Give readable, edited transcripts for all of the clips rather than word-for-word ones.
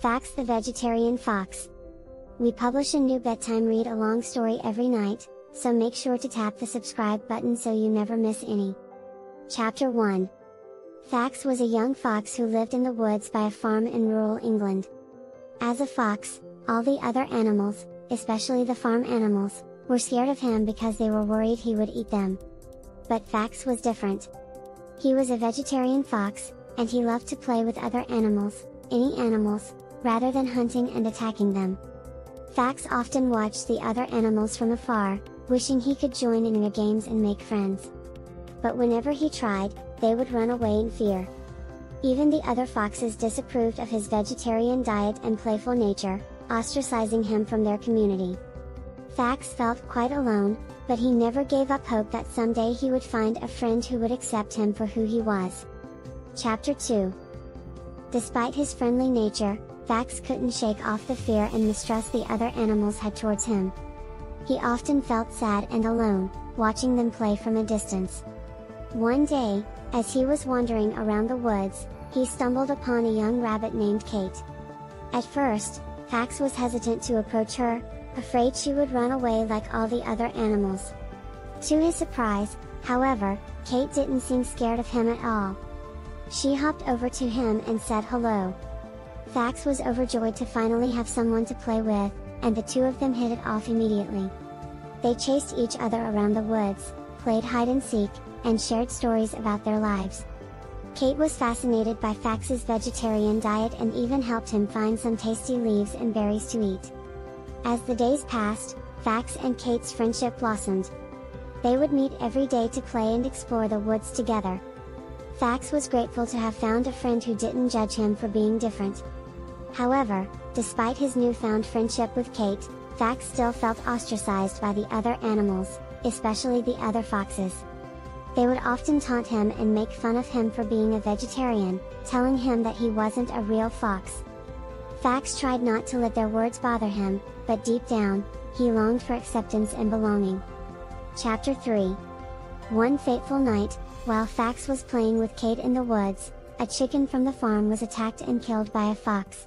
Fax the Vegetarian Fox. We publish a new bedtime read along story every night, so make sure to tap the subscribe button so you never miss any. Chapter 1. Fax was a young fox who lived in the woods by a farm in rural England. As a fox, all the other animals, especially the farm animals, were scared of him because they were worried he would eat them. But Fax was different. He was a vegetarian fox, and he loved to play with other animals, any animals, rather than hunting and attacking them. Fax often watched the other animals from afar, wishing he could join in their games and make friends. But whenever he tried, they would run away in fear. Even the other foxes disapproved of his vegetarian diet and playful nature, ostracizing him from their community. Fax felt quite alone, but he never gave up hope that someday he would find a friend who would accept him for who he was. Chapter 2. Despite his friendly nature, Fax couldn't shake off the fear and mistrust the other animals had towards him. He often felt sad and alone, watching them play from a distance. One day, as he was wandering around the woods, he stumbled upon a young rabbit named Kate. At first, Fax was hesitant to approach her, afraid she would run away like all the other animals. To his surprise, however, Kate didn't seem scared of him at all. She hopped over to him and said hello. Fax was overjoyed to finally have someone to play with, and the two of them hit it off immediately. They chased each other around the woods, played hide and seek, and shared stories about their lives. Kate was fascinated by Fax's vegetarian diet and even helped him find some tasty leaves and berries to eat. As the days passed, Fax and Kate's friendship blossomed. They would meet every day to play and explore the woods together. Fax was grateful to have found a friend who didn't judge him for being different. However, despite his newfound friendship with Kate, Fax still felt ostracized by the other animals, especially the other foxes. They would often taunt him and make fun of him for being a vegetarian, telling him that he wasn't a real fox. Fax tried not to let their words bother him, but deep down, he longed for acceptance and belonging. Chapter 3. One fateful night, while Fax was playing with Kate in the woods, a chicken from the farm was attacked and killed by a fox.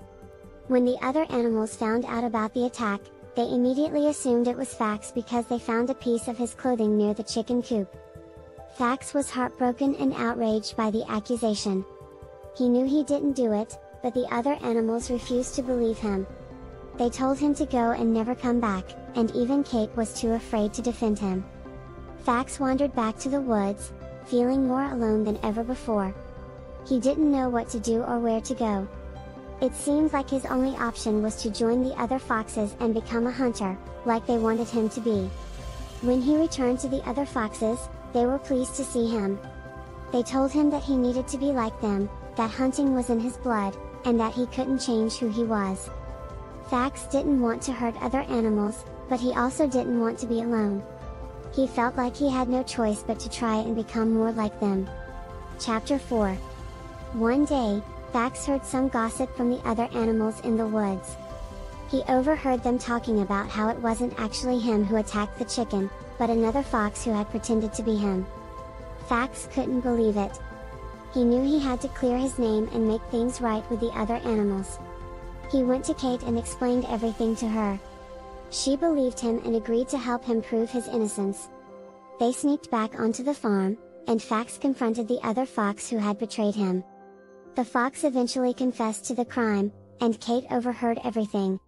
When the other animals found out about the attack, they immediately assumed it was Fax because they found a piece of his clothing near the chicken coop. Fax was heartbroken and outraged by the accusation. He knew he didn't do it, but the other animals refused to believe him. They told him to go and never come back, and even Kate was too afraid to defend him. Fax wandered back to the woods, feeling more alone than ever before. He didn't know what to do or where to go. It seemed like his only option was to join the other foxes and become a hunter, like they wanted him to be. When he returned to the other foxes, they were pleased to see him. They told him that he needed to be like them, that hunting was in his blood, and that he couldn't change who he was. Fax didn't want to hurt other animals, but he also didn't want to be alone. He felt like he had no choice but to try and become more like them. Chapter 4. One day, Fax heard some gossip from the other animals in the woods. He overheard them talking about how it wasn't actually him who attacked the chicken, but another fox who had pretended to be him. Fax couldn't believe it. He knew he had to clear his name and make things right with the other animals. He went to Kate and explained everything to her. She believed him and agreed to help him prove his innocence. They sneaked back onto the farm, and Fax confronted the other fox who had betrayed him. The fox eventually confessed to the crime, and Kate overheard everything.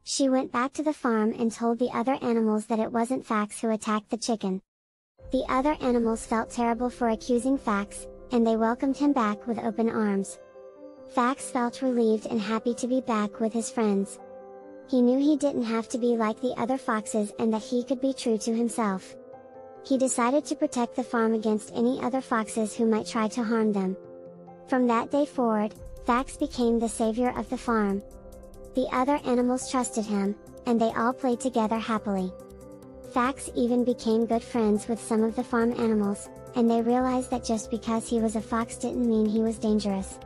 She went back to the farm and told the other animals that it wasn't Fax who attacked the chicken. The other animals felt terrible for accusing Fax, and they welcomed him back with open arms. Fax felt relieved and happy to be back with his friends. He knew he didn't have to be like the other foxes and that he could be true to himself. He decided to protect the farm against any other foxes who might try to harm them. From that day forward, Fax became the savior of the farm. The other animals trusted him, and they all played together happily. Fax even became good friends with some of the farm animals, and they realized that just because he was a fox didn't mean he was dangerous.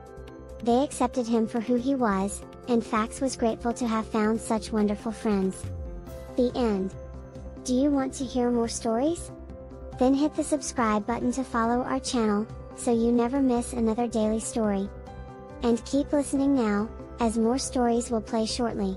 They accepted him for who he was, and Fax was grateful to have found such wonderful friends. The end. Do you want to hear more stories? Then hit the subscribe button to follow our channel, so you never miss another daily story. And keep listening now, as more stories will play shortly.